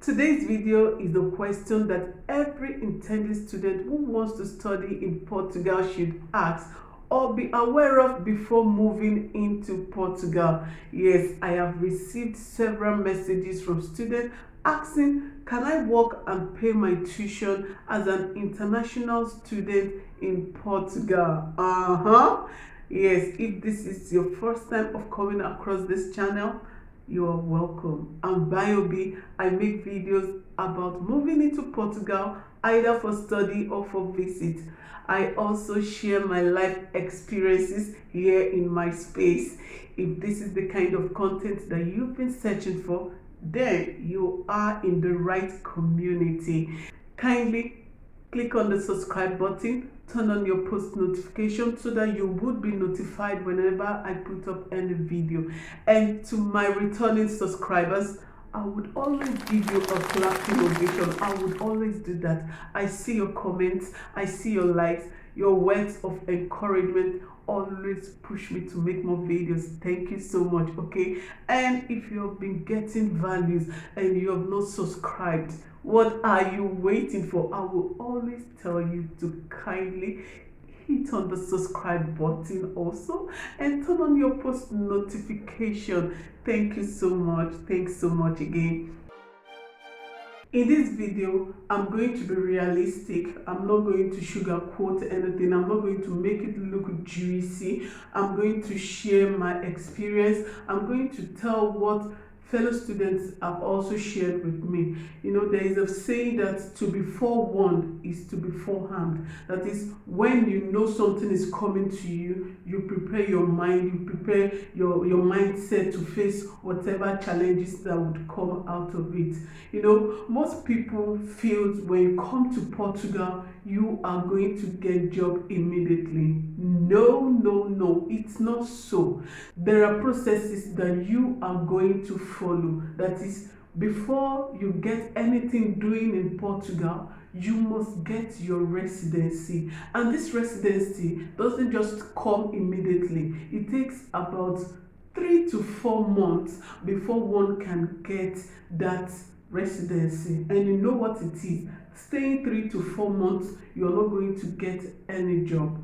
Today's video is the question that every intending student who wants to study in Portugal should ask or be aware of before moving into Portugal. Yes, I have received several messages from students asking, can I work and pay my tuition as an international student in Portugal? Yes, if this is your first time of coming across this channel, you are welcome. I'm Bayobi. I make videos about moving into Portugal either for study or for visit. I also share my life experiences here in my space. If this is the kind of content that you've been searching for, then you are in the right community. Kindly click on the subscribe button, turn on your post notification so that you would be notified whenever I put up any video. And to my returning subscribers, I would always give you a clapping ovation. I would always do that. I see your comments, I see your likes, your words of encouragement always push me to make more videos. Thank you so much. Okay, and if you have been getting values and you have not subscribed, what are you waiting for? I will always tell you to kindly hit on the subscribe button also and turn on your post notification. Thank you so much. Thanks so much again. In this video, I'm going to be realistic. I'm not going to sugarcoat anything. I'm not going to make it look juicy. I'm going to share my experience. I'm going to tell what fellow students have also shared with me. You know, there is a saying that to be forewarned is to be forearmed. That is, when you know something is coming to you, you prepare your mind, you prepare your mindset to face whatever challenges that would come out of it. You know, most people feel when you come to Portugal, you are going to get job immediately. No, it's not so. There are processes that you are going to follow. That is, before you get anything doing in Portugal, you must get your residency. And this residency doesn't just come immediately. It takes about 3 to 4 months before one can get that residency. And you know what it is. Staying 3 to 4 months, you're not going to get any job.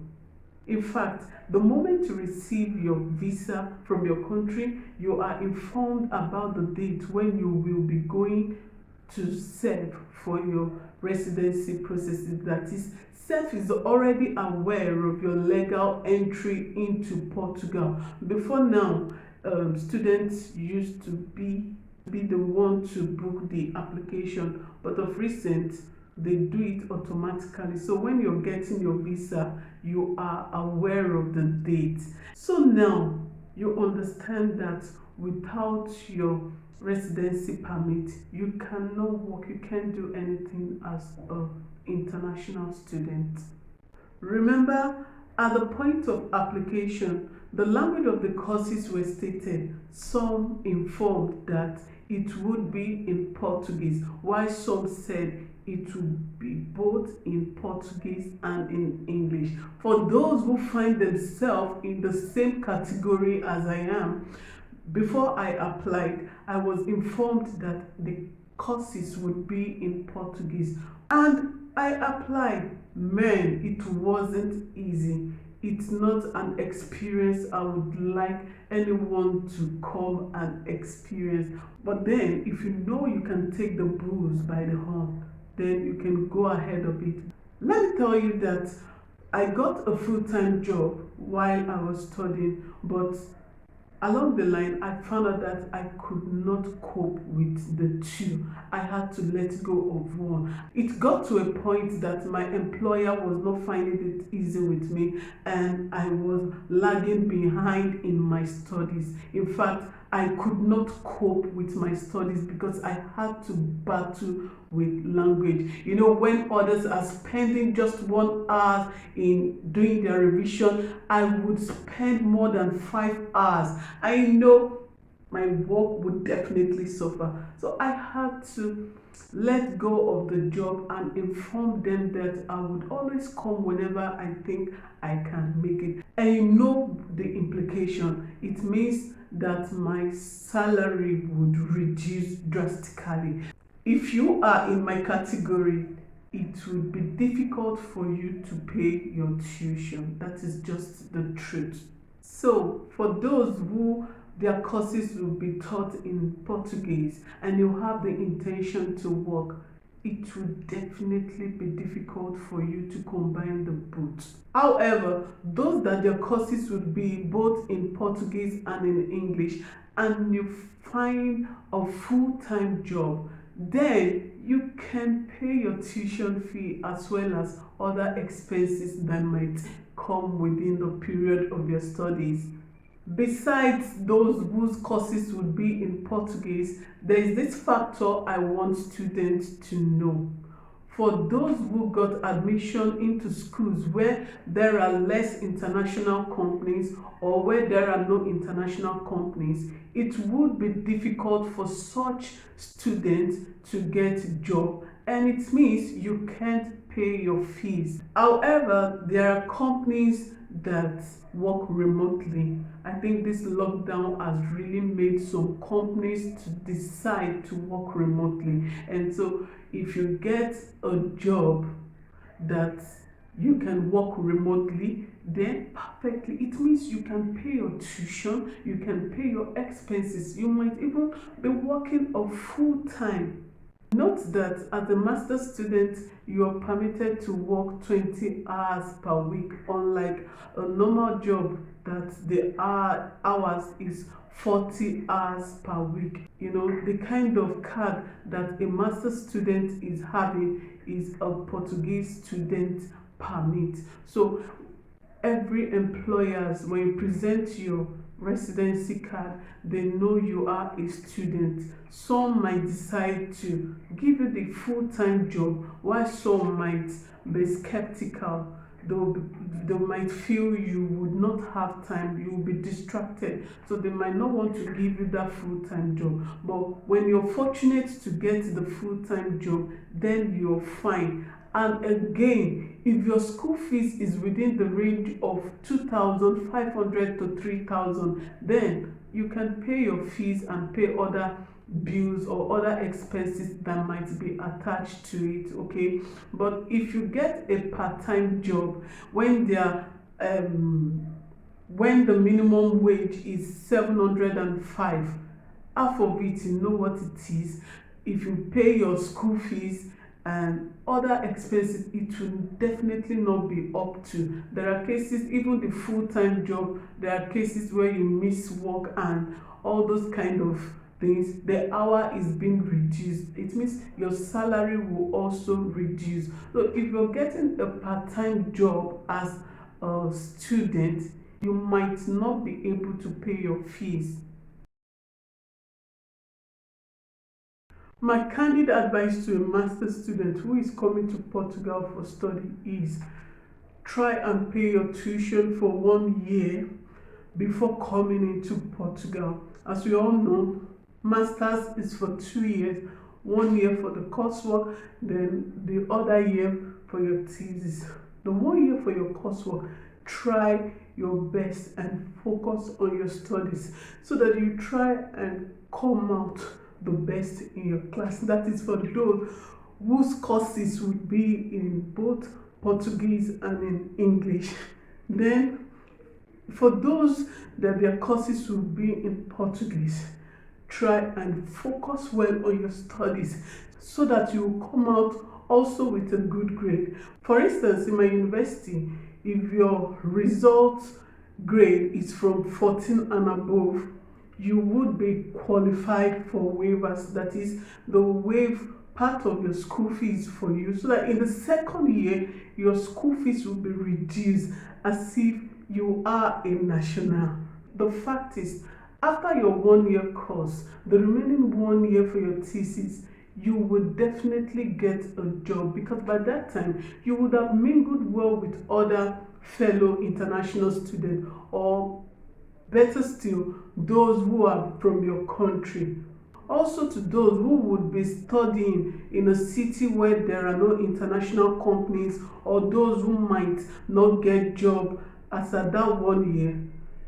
In fact, the moment you receive your visa from your country, you are informed about the date when you will be going to serve for your residency processes. That is, SEF is already aware of your legal entry into Portugal. Before now, students used to be the one to book the application, but of recent, they do it automatically. So when you're getting your visa, you are aware of the date. So now you understand that without your residency permit, you cannot work, you can't do anything as an international student. Remember, at the point of application, the language of the courses were stated. Some informed that it would be in Portuguese, while some said it would be both in Portuguese and in English. For those who find themselves in the same category as I am, before I applied, I was informed that the courses would be in Portuguese. And I applied. Man, it wasn't easy. It's not an experience I would like anyone to come and experience. But then, if you know you can take the bull by the horn, then you can go ahead of it. Let me tell you that I got a full-time job while I was studying, but along the line, I found out that I could not cope with the two. I had to let go of one. It got to a point that my employer was not finding it easy with me, and I was lagging behind in my studies. In fact, I could not cope with my studies because I had to battle with language. You know, when others are spending just 1 hour in doing their revision, I would spend more than 5 hours. I know my work would definitely suffer. So I had to let go of the job and inform them that I would always come whenever I think I can make it. And you know the implication. It means that my salary would reduce drastically. If you are in my category, it would be difficult for you to pay your tuition. That is just the truth. So for those who their courses will be taught in Portuguese and you have the intention to work, it would definitely be difficult for you to combine the both. However, those that their courses would be both in Portuguese and in English, and you find a full-time job, then you can pay your tuition fee as well as other expenses that might come within the period of your studies. Besides those whose courses would be in Portuguese, there is this factor I want students to know. For those who got admission into schools where there are less international companies or where there are no international companies, it would be difficult for such students to get a job, and it means you can't pay your fees. However, there are companies that work remotely. I think this lockdown has really made some companies to decide to work remotely, and so if you get a job that you can work remotely, then perfectly, it means you can pay your tuition, you can pay your expenses, you might even be working a full time. Note that as a master's student, you are permitted to work 20 hours per week, unlike a normal job that the hours is 40 hours per week. You know, the kind of card that a master's student is having is a Portuguese student permit. So every employers, when you present your residency card, they know you are a student. Some might decide to give you the full-time job, while some might be skeptical. They might feel you would not have time, you will be distracted, so they might not want to give you that full-time job. But when you're fortunate to get the full-time job, then you're fine. And again, if your school fees is within the range of 2,500 to 3,000, then you can pay your fees and pay other bills or other expenses that might be attached to it, okay? But if you get a part-time job when when the minimum wage is 705, half of it, you know what it is. If you pay your school fees and other expenses, it will definitely not be up to. There are cases, even the full-time job, there are cases where you miss work and all those kind of things, the hour is being reduced. It means your salary will also reduce. So if you're getting a part-time job as a student, you might not be able to pay your fees. My candid advice to a master's student who is coming to Portugal for study is try and pay your tuition for 1 year before coming into Portugal. As we all know, master's is for 2 years, 1 year for the coursework, then the other year for your thesis. The 1 year for your coursework, try your best and focus on your studies so that you try and come out the best in your class. That is for those whose courses would be in both Portuguese and in English. Then for those that their courses will be in Portuguese, try and focus well on your studies so that you will come out also with a good grade. For instance, in my university, if your result grade is from 14 and above, you would be qualified for waivers. That is, the waive part of your school fees for you, so that in the second year your school fees will be reduced as if you are a national. The fact is, after your 1 year course, the remaining 1 year for your thesis, you will definitely get a job, because by that time you would have mingled well with other fellow international students, or better still, those who are from your country. Also, to those who would be studying in a city where there are no international companies, or those who might not get job as at that 1 year,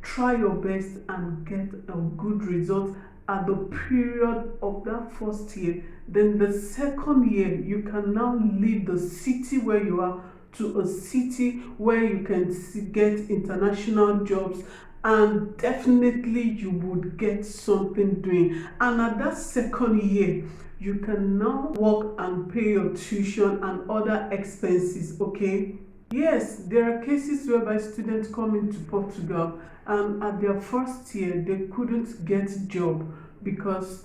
try your best and get a good result at the period of that first year, then the second year you can now leave the city where you are to a city where you can get international jobs, and definitely you would get something doing. And at that second year, you can now work and pay your tuition and other expenses. Okay, yes, there are cases whereby students come into Portugal and at their first year they couldn't get job because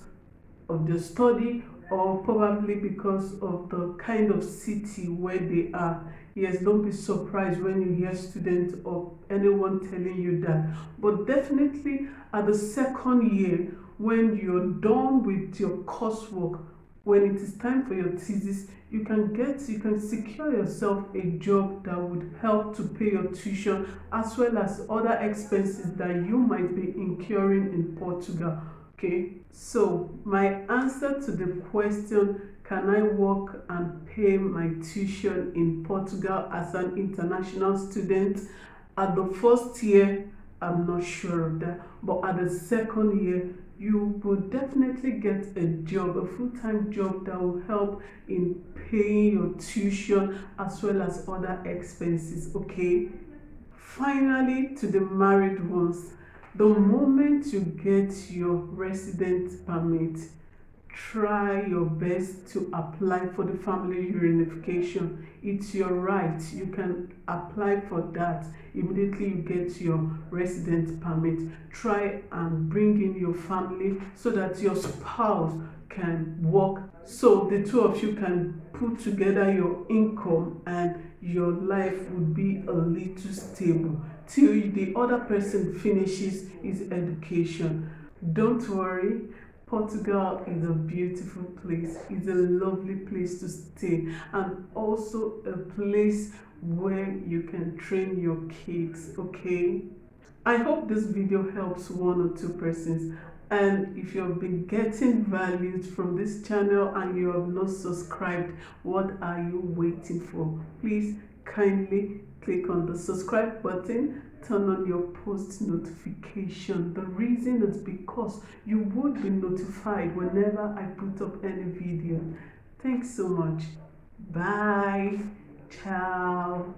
of the study, or probably because of the kind of city where they are. Yes, don't be surprised when you hear students or anyone telling you that. But definitely at the second year, when you're done with your coursework, when it is time for your thesis, you can secure yourself a job that would help to pay your tuition as well as other expenses that you might be incurring in Portugal. Okay, so my answer to the question, can I work and pay my tuition in Portugal as an international student? At the first year, I'm not sure of that, but at the second year, you will definitely get a job, a full-time job that will help in paying your tuition as well as other expenses. Okay, finally, to the married ones, the moment you get your residence permit, try your best to apply for the family reunification. It's your right. You can apply for that immediately you get your residence permit. Try and bring in your family so that your spouse can work, so the two of you can put together your income and your life would be a little stable till the other person finishes his education. Don't worry, Portugal is a beautiful place. It's a lovely place to stay, and also a place where you can train your kids. Okay, I hope this video helps one or two persons, and if you've been getting values from this channel and you have not subscribed, what are you waiting for? Please kindly click on the subscribe button, turn on your post notification. The reason is because you would be notified whenever I put up any video. Thanks so much. Bye. Ciao.